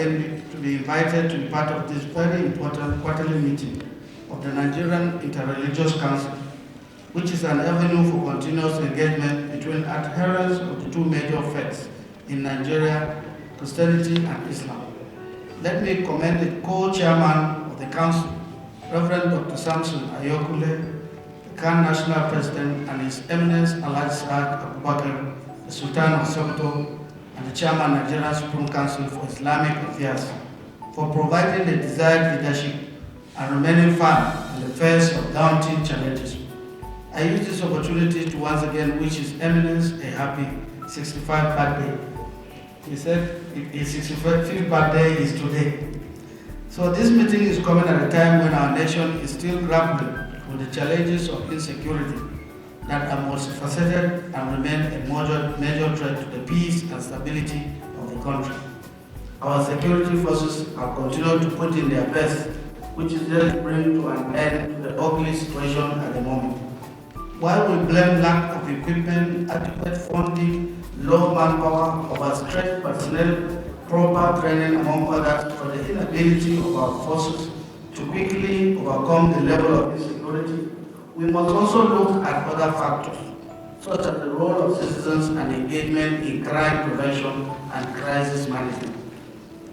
again to be invited to be part of this very important quarterly meeting of the Nigerian Interreligious Council, which is an avenue for continuous engagement between adherents of the two major faiths in Nigeria, Christianity and Islam. Let me commend the co-chairman of the council, Reverend Dr. Samson Ayokule, the Khan National President, and His Eminence Alhaji Saad Abubakar, the Sultan of Sokoto, and the Chairman of Nigerian Supreme Council for Islamic Affairs, for providing the desired leadership and remaining firm in the face of daunting challenges. I use this opportunity to once again wish His Eminence a happy 65th birthday. He said his 65th birthday is today. So this meeting is coming at a time when our nation is still grappling with the challenges of insecurity that are multifaceted and remain a major threat to the peace and stability of the country. Our security forces have continued to put in their best, which is just bring to an end to the ugly situation at the moment. While we blame lack of equipment, adequate funding, low manpower, overstretched personnel, proper training among others for the inability of our forces to quickly overcome the level of insecurity, we must also look at other factors, such as the role of citizens and engagement in crime prevention and crisis management.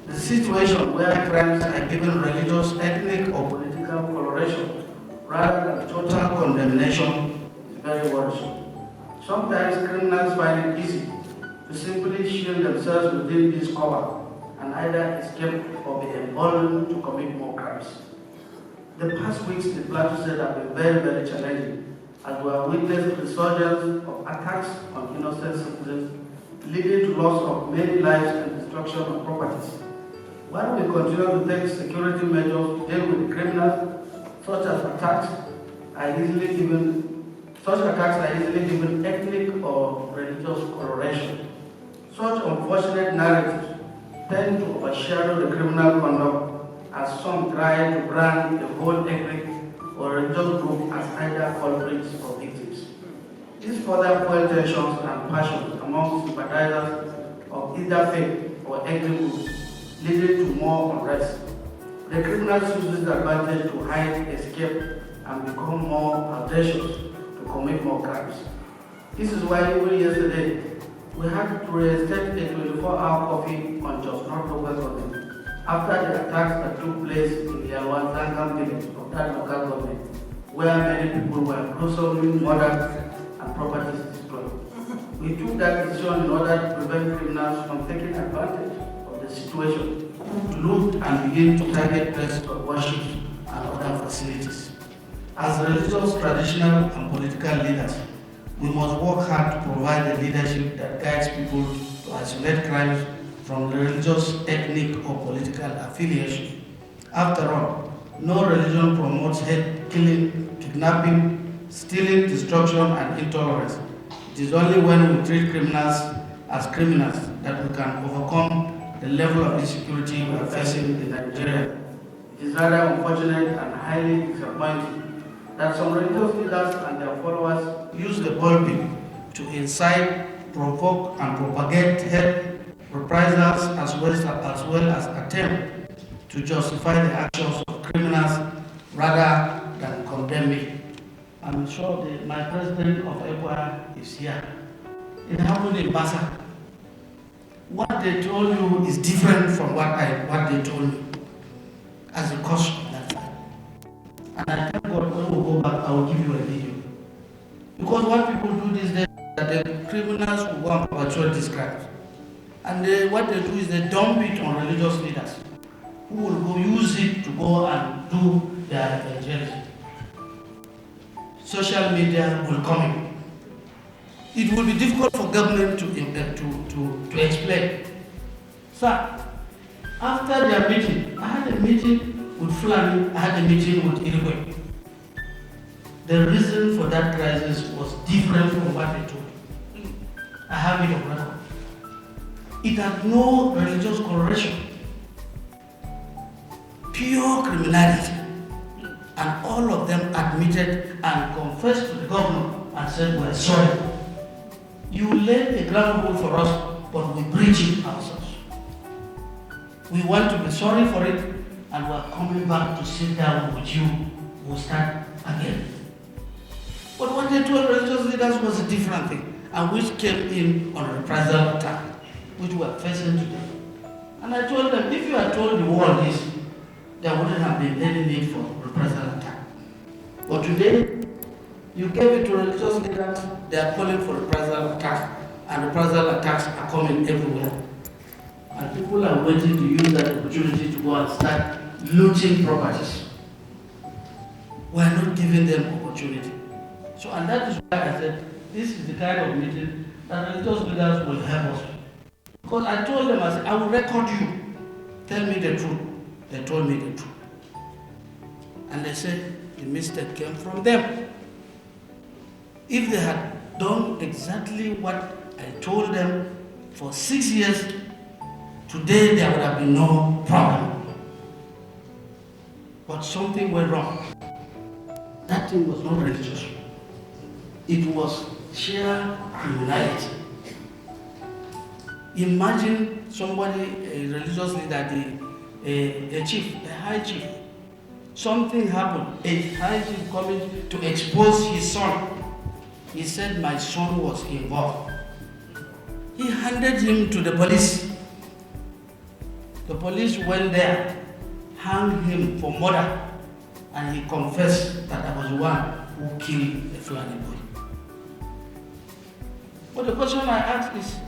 The situation where crimes are given religious, ethnic, or political coloration rather than total condemnation is very worrisome. Sometimes criminals find it easy to simply shield themselves within this cover and either escape or be emboldened to commit more crimes. The past weeks in Plateau State have been very, very challenging, as we have witnessed resurgence of attacks on innocent citizens, leading to loss of many lives and destruction of properties. While we continue to take security measures to deal with criminals, such attacks are easily given ethnic or religious coloration. Such unfortunate narratives tend to overshadow the criminal conduct, as some try to brand the whole ethnic or religious group as either culprits or victims. This further fuels tensions and passions among sympathizers of either faith or ethnic groups, leading to more unrest. The criminals use this advantage to hide, escape, and become more audacious to commit more crimes. This is why even yesterday, we had to reinstate a 24-hour coffee on Jos North local government after the attacks that took place in the Alwan village of that local government, where many people were brutally murdered and properties destroyed. We took that decision in order to prevent criminals from taking advantage of the situation to loot and begin to target places of worship and other facilities. As religious, traditional, and political leaders, we must work hard to provide the leadership that guides people to isolate crimes from religious, ethnic, or political affiliation. After all, no religion promotes hate, killing, kidnapping, stealing, destruction, and intolerance. It is only when we treat criminals as criminals that we can overcome the level of insecurity we are facing in Nigeria. It is rather unfortunate and highly disappointing that some religious leaders and their followers use the pulpit to incite, provoke, and propagate hate, reprisals, as well as attempt to justify the actions of criminals rather than condemn it. I'm sure my president of EPOA is here. It happened in Basa. What they told you is different from what they told me as a cause of that time. And I thank God when we go back, I will give you a video. Because what people do these days, that the criminals will go and perpetrate these crimes. And what they do is they dump it on religious leaders who will go use it to go and do their evangelism. Social media will come in. It will be difficult for government to explain. Sir, after their meeting, I had a meeting with Fulani, I had a meeting with Iroquois. The reason for that crisis was different from what they told me. I have it on record. It had no religious coloration, pure criminality. And all of them admitted and confessed to the governor and said, we're sorry. You laid a ground rule for us, but we breached it ourselves. We want to be sorry for it, and we are coming back to sit down with you. We'll start again. But what they told religious leaders was a different thing, and which came in on a reprisal attack, which we are facing today. And I told them, if you had told the world this, there wouldn't have been any need for reprisal attack. But today, you gave it to religious leaders, they are calling for reprisal attack, and reprisal attacks are coming everywhere. And people are waiting to use that opportunity to go and start looting properties. We are not giving them opportunity. So, and that is why I said, this is the kind of meeting that religious leaders will help us. Because I told them, I said, I will record you. Tell me the truth. They told me the truth. And they said, the mistake came from them. If they had done exactly what I told them for 6 years, today there would have been no problem. But something went wrong. That thing was not religious. It was sheer criminality. Imagine somebody, a religious leader, a chief, a high chief. Something happened, a high chief coming to expose his son. He said, my son was involved. He handed him to the police. The police went there, hanged him for murder, and he confessed that I was the one who killed the Fulani boy. But the question I ask is,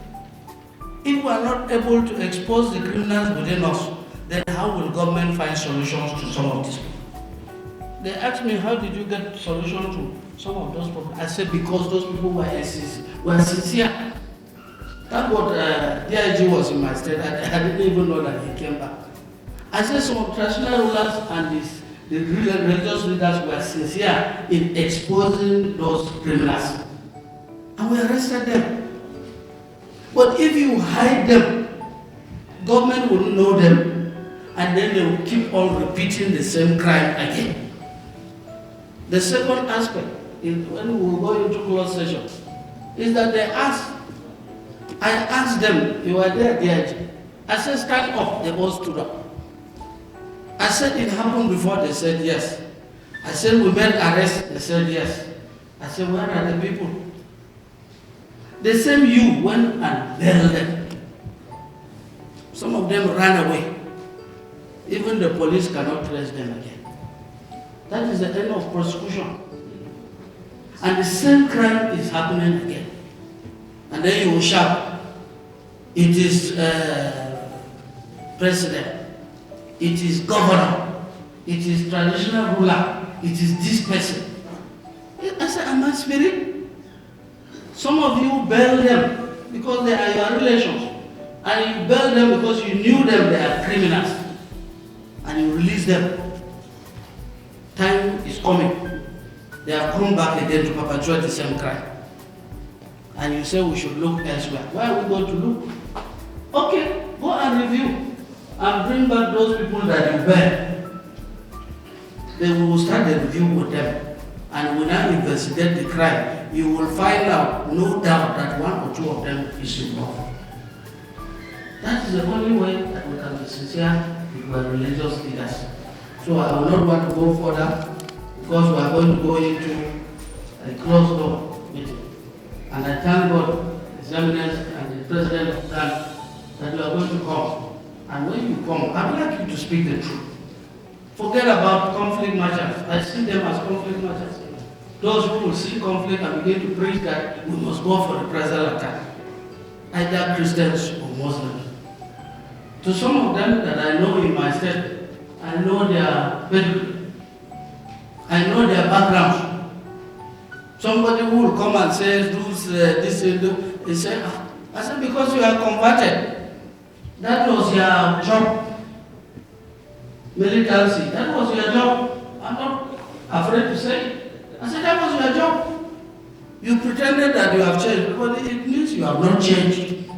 if we are not able to expose the criminals within us, then how will government find solutions to some of these people? They asked me, how did you get solutions to some of those problems? I said, because those people were sincere. That's what DIG was in my state. I didn't even know that he came back. I said some traditional rulers and the religious leaders were sincere in exposing those criminals. And we arrested them. But if you hide them, government will know them, and then they will keep on repeating the same crime again. The second aspect, when we go into closed session, is that I asked them, you were there, DIG. I said, stand up, they all stood up. I said, it happened before, they said yes. I said, we made arrests, they said yes. I said, where are the people? The same you went and bailed them. Some of them ran away. Even the police cannot trace them again. That is the end of prosecution. And the same crime is happening again. And then you will shout, it is president, it is governor, it is traditional ruler, it is this person. I said, am I spirit? Some of you bail them because they are your relations. And you bail them because you knew them, they are criminals. And you release them. Time is coming. They have come back again to perpetuate the same crime. And you say we should look elsewhere. Where are we going to look? Okay, go and review and bring back those people that you bail. Then we will start the review with them. And we now investigate the crime. You will find out, no doubt, that one or two of them is involved. That is the only way that we can be sincere if we are religious leaders. So I will not want to go further because we are going to go into a closed door meeting. And I thank God, His Eminence and the President of Ghana, that you are going to come. And when you come, I would like you to speak the truth. Forget about conflict matters. I see them as conflict matters. Those who will see conflict and begin to preach that we must go for the present attack, either Christians or Muslims. To some of them that I know in my state, I know their pedigree, I know their backgrounds. Somebody who will come and say, do this and do, they say, I said, because you are converted. That was your job. Militancy, that was your job. I'm not afraid to say it. I said, that was your job. You pretended that you have changed, but it means you have not changed.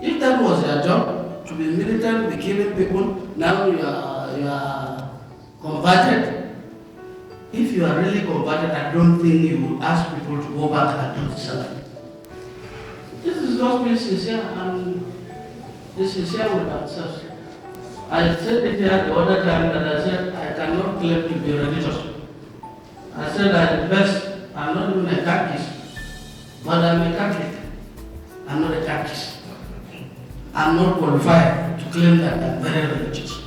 If that was your job, to be militant, be killing people, now you are converted. If you are really converted, I don't think you will ask people to go back and do the same. This is not being sincere, and be sincere with ourselves. I said it here the other time that I said I cannot claim to be religious. I said at best, I'm not even a Catholic, but I'm a Catholic. I'm not a Catholic. I'm not qualified to claim that I'm very religious.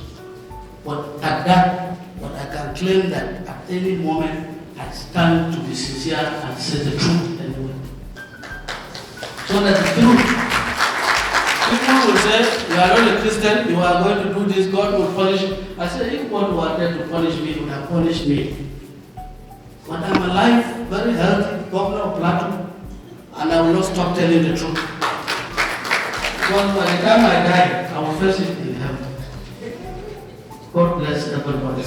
But at that, but I can claim that at any moment I stand to be sincere and say the truth anyway. So that the truth. People will say, you are not a Christian, you are going to do this, God will punish you. I said, if God wanted to punish me, he would have punished me. But I'm alive, very healthy, governor of Plateau, and I will not stop telling the truth. Because by the time I die, I will face it in heaven. God bless everybody.